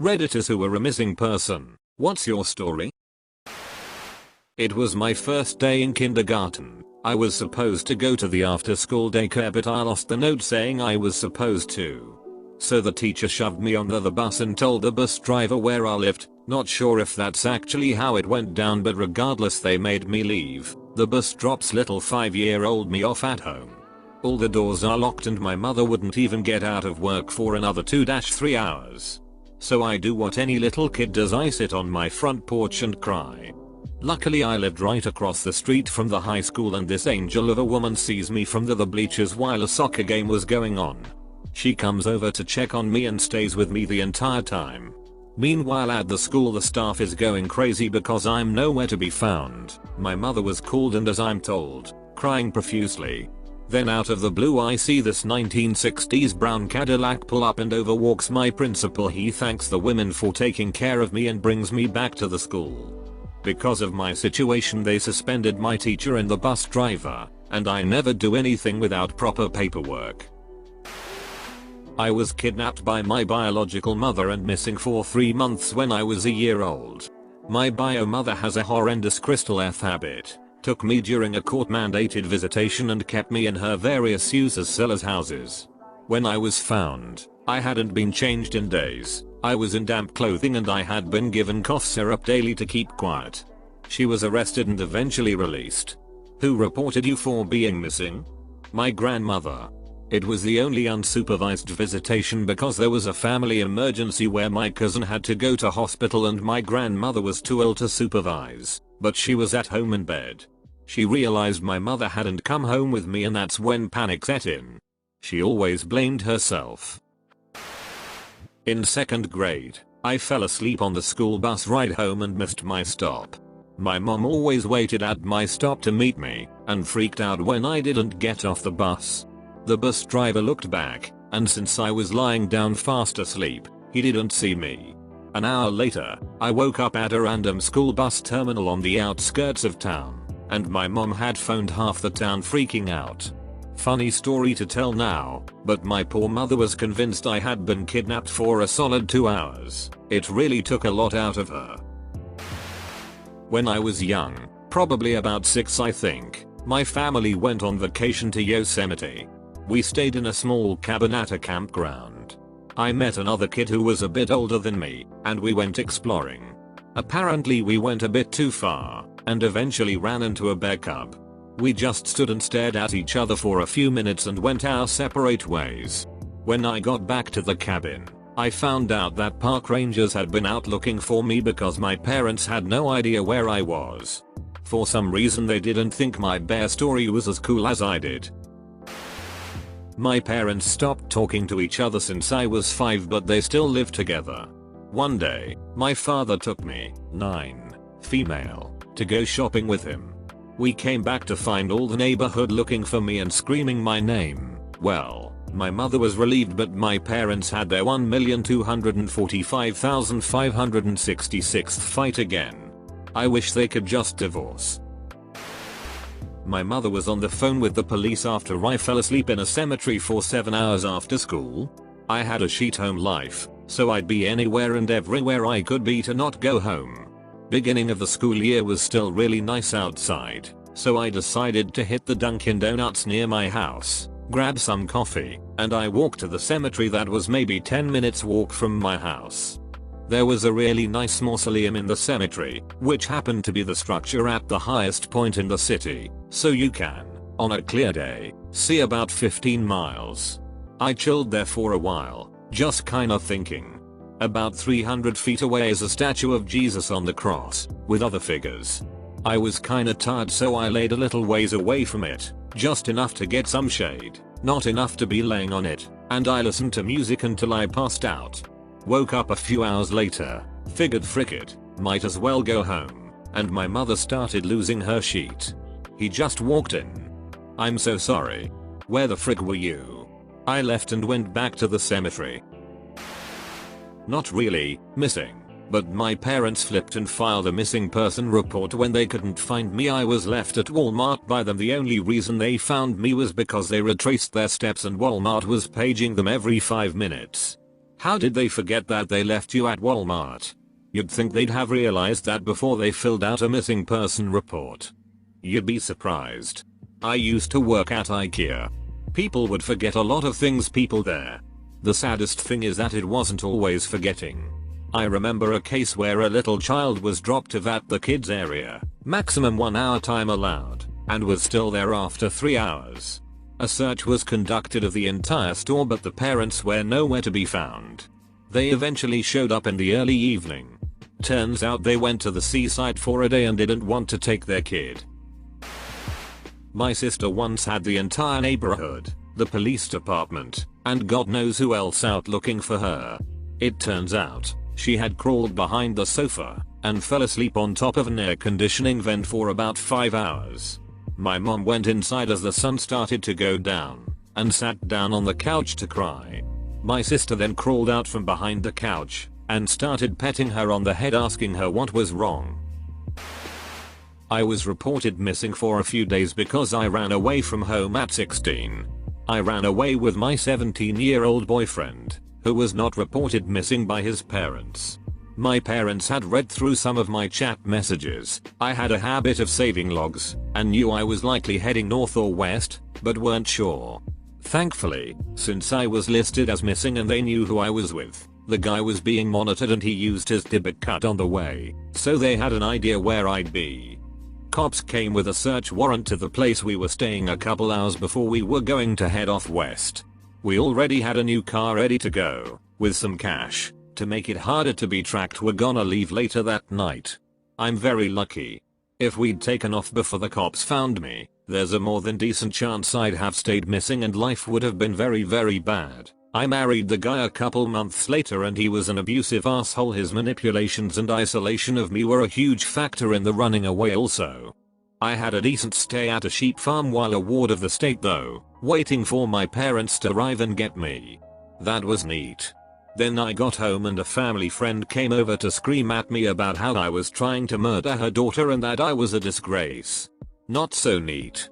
Redditors who were a missing person, what's your story? It was my first day in kindergarten. I was supposed to go to the after school daycare, but I lost the note saying I was supposed to. So the teacher shoved me onto the bus and told the bus driver where I lived. Not sure if that's actually how it went down, but regardless they made me leave. The bus drops little 5-year-old me off at home. All the doors are locked and my mother wouldn't even get out of work for another 2-3 hours. So I do what any little kid does, I sit on my front porch and cry. Luckily I lived right across the street from the high school, and this angel of a woman sees me from the bleachers while a soccer game was going on. She comes over to check on me and stays with me the entire time. Meanwhile at the school the staff is going crazy because I'm nowhere to be found. My mother was called and, as I'm told, crying profusely. Then out of the blue I see this 1960s brown Cadillac pull up and over walks my principal. He thanks the women for taking care of me and brings me back to the school. Because of my situation they suspended my teacher and the bus driver, and I never do anything without proper paperwork. I was kidnapped by my biological mother and missing for 3 months when I was a year old. My bio mother has a horrendous crystal meth habit, took me during a court-mandated visitation and kept me in her various users' sellers' houses. When I was found, I hadn't been changed in days. I was in damp clothing and I had been given cough syrup daily to keep quiet. She was arrested and eventually released. Who reported you for being missing? My grandmother. It was the only unsupervised visitation because there was a family emergency where my cousin had to go to hospital and my grandmother was too ill to supervise, but she was at home in bed. She realized my mother hadn't come home with me and that's when panic set in. She always blamed herself. In 2nd grade, I fell asleep on the school bus ride home and missed my stop. My mom always waited at my stop to meet me and freaked out when I didn't get off the bus. The bus driver looked back, and since I was lying down fast asleep, he didn't see me. An hour later, I woke up at a random school bus terminal on the outskirts of town, and my mom had phoned half the town freaking out. Funny story to tell now, but my poor mother was convinced I had been kidnapped for a solid 2 hours. It really took a lot out of her. When I was young, probably about 6 I think, my family went on vacation to Yosemite. We stayed in a small cabin at a campground. I met another kid who was a bit older than me, and we went exploring. Apparently we went a bit too far, and eventually ran into a bear cub. We just stood and stared at each other for a few minutes and went our separate ways. When I got back to the cabin, I found out that park rangers had been out looking for me because my parents had no idea where I was. For some reason they didn't think my bear story was as cool as I did. My parents stopped talking to each other since I was 5, but they still lived together. One day, my father took me, 9, female, to go shopping with him. We came back to find all the neighborhood looking for me and screaming my name. Well, my mother was relieved, but my parents had their 1,245,566th fight again. I wish they could just divorce. My mother was on the phone with the police after I fell asleep in a cemetery for 7 hours after school. I had a sheet home life, so I'd be anywhere and everywhere I could be to not go home. Beginning of the school year was still really nice outside, so I decided to hit the Dunkin' Donuts near my house, grab some coffee, and I walked to the cemetery that was maybe 10 minutes walk from my house. There was a really nice mausoleum in the cemetery, which happened to be the structure at the highest point in the city, so you can, on a clear day, see about 15 miles. I chilled there for a while, just kinda thinking. About 300 feet away is a statue of Jesus on the cross, with other figures. I was kinda tired, so I laid a little ways away from it, just enough to get some shade, not enough to be laying on it, and I listened to music until I passed out. Woke up a few hours later, figured frick it, might as well go home, and my mother started losing her sheet. He just walked in. I'm so sorry. Where the frick were you? I left and went back to the cemetery. Not really missing, but my parents flipped and filed a missing person report when they couldn't find me. I was left at Walmart by them. The only reason they found me was because they retraced their steps and Walmart was paging them every 5 minutes. How did they forget that they left you at Walmart? You'd think they'd have realized that before they filled out a missing person report. You'd be surprised. I used to work at IKEA. People would forget a lot of things people there. The saddest thing is that it wasn't always forgetting. I remember a case where a little child was dropped off at the kids area, maximum 1 hour time allowed, and was still there after 3 hours. A search was conducted of the entire store, but the parents were nowhere to be found. They eventually showed up in the early evening. Turns out they went to the seaside for a day and didn't want to take their kid. My sister once had the entire neighborhood, the police department, and God knows who else out looking for her. It turns out, she had crawled behind the sofa and fell asleep on top of an air conditioning vent for about 5 hours. My mom went inside as the sun started to go down and sat down on the couch to cry. My sister then crawled out from behind the couch and started petting her on the head, asking her what was wrong. I was reported missing for a few days because I ran away from home at 16. I ran away with my 17-year-old boyfriend, who was not reported missing by his parents. My parents had read through some of my chat messages. I had a habit of saving logs and knew I was likely heading north or west, but weren't sure. Thankfully, since I was listed as missing and they knew who I was with, the guy was being monitored and he used his debit card on the way, so they had an idea where I'd be. Cops came with a search warrant to the place we were staying a couple hours before we were going to head off west. We already had a new car ready to go, with some cash. To make it harder to be tracked, we're gonna leave later that night. I'm very lucky. If we'd taken off before the cops found me, there's a more than decent chance I'd have stayed missing and life would have been very bad. I married the guy a couple months later and he was an abusive asshole. His manipulations and isolation of me were a huge factor in the running away also. I had a decent stay at a sheep farm while a ward of the state though, waiting for my parents to arrive and get me. That was neat. Then I got home and a family friend came over to scream at me about how I was trying to murder her daughter and that I was a disgrace. Not so neat.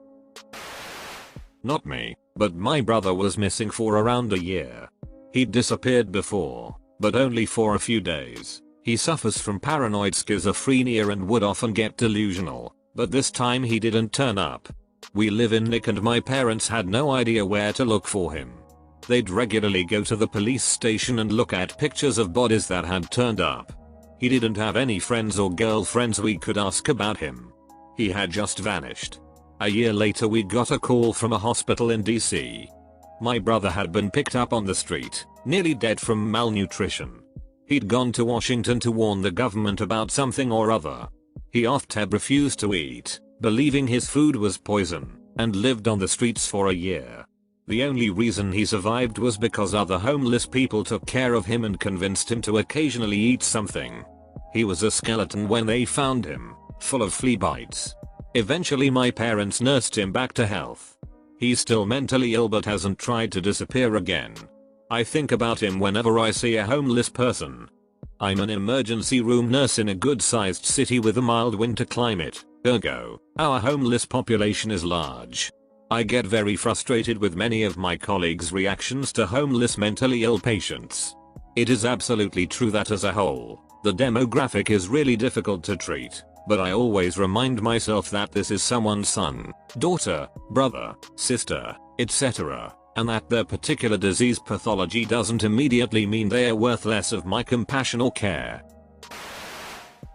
Not me, but my brother was missing for around a year. He'd disappeared before, but only for a few days. He suffers from paranoid schizophrenia and would often get delusional, but this time he didn't turn up. We live in Nick and my parents had no idea where to look for him. They'd regularly go to the police station and look at pictures of bodies that had turned up. He didn't have any friends or girlfriends we could ask about him. He had just vanished. A year later we got a call from a hospital in DC. My brother had been picked up on the street, nearly dead from malnutrition. He'd gone to Washington to warn the government about something or other. He often refused to eat, believing his food was poison, and lived on the streets for a year. The only reason he survived was because other homeless people took care of him and convinced him to occasionally eat something. He was a skeleton when they found him, full of flea bites. Eventually my parents nursed him back to health. He's still mentally ill but hasn't tried to disappear again. I think about him whenever I see a homeless person. I'm an emergency room nurse in a good-sized city with a mild winter climate, ergo, our homeless population is large. I get very frustrated with many of my colleagues' reactions to homeless mentally ill patients. It is absolutely true that as a whole, the demographic is really difficult to treat, but I always remind myself that this is someone's son, daughter, brother, sister, etc., and that their particular disease pathology doesn't immediately mean they are worth less of my compassion or care.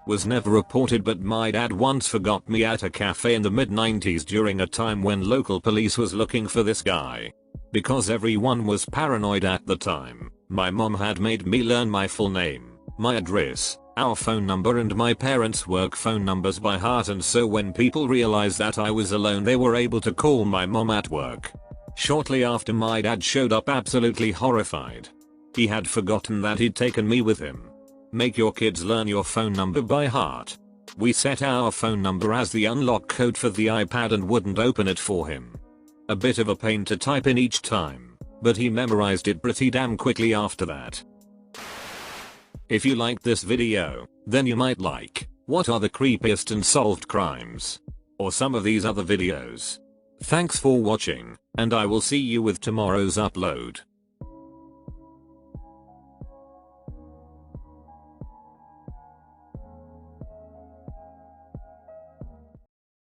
Was never reported, but my dad once forgot me at a cafe in the mid-90s during a time when local police was looking for this guy. Because everyone was paranoid at the time, my mom had made me learn my full name, my address, our phone number and my parents' work phone numbers by heart, and so when people realized that I was alone they were able to call my mom at work. Shortly after my dad showed up absolutely horrified. He had forgotten that he'd taken me with him. Make your kids learn your phone number by heart. We set our phone number as the unlock code for the iPad and wouldn't open it for him. A bit of a pain to type in each time, but he memorized it pretty damn quickly after that. If you liked this video, then you might like, what are the creepiest unsolved crimes? Or some of these other videos. Thanks for watching, and I will see you with tomorrow's upload.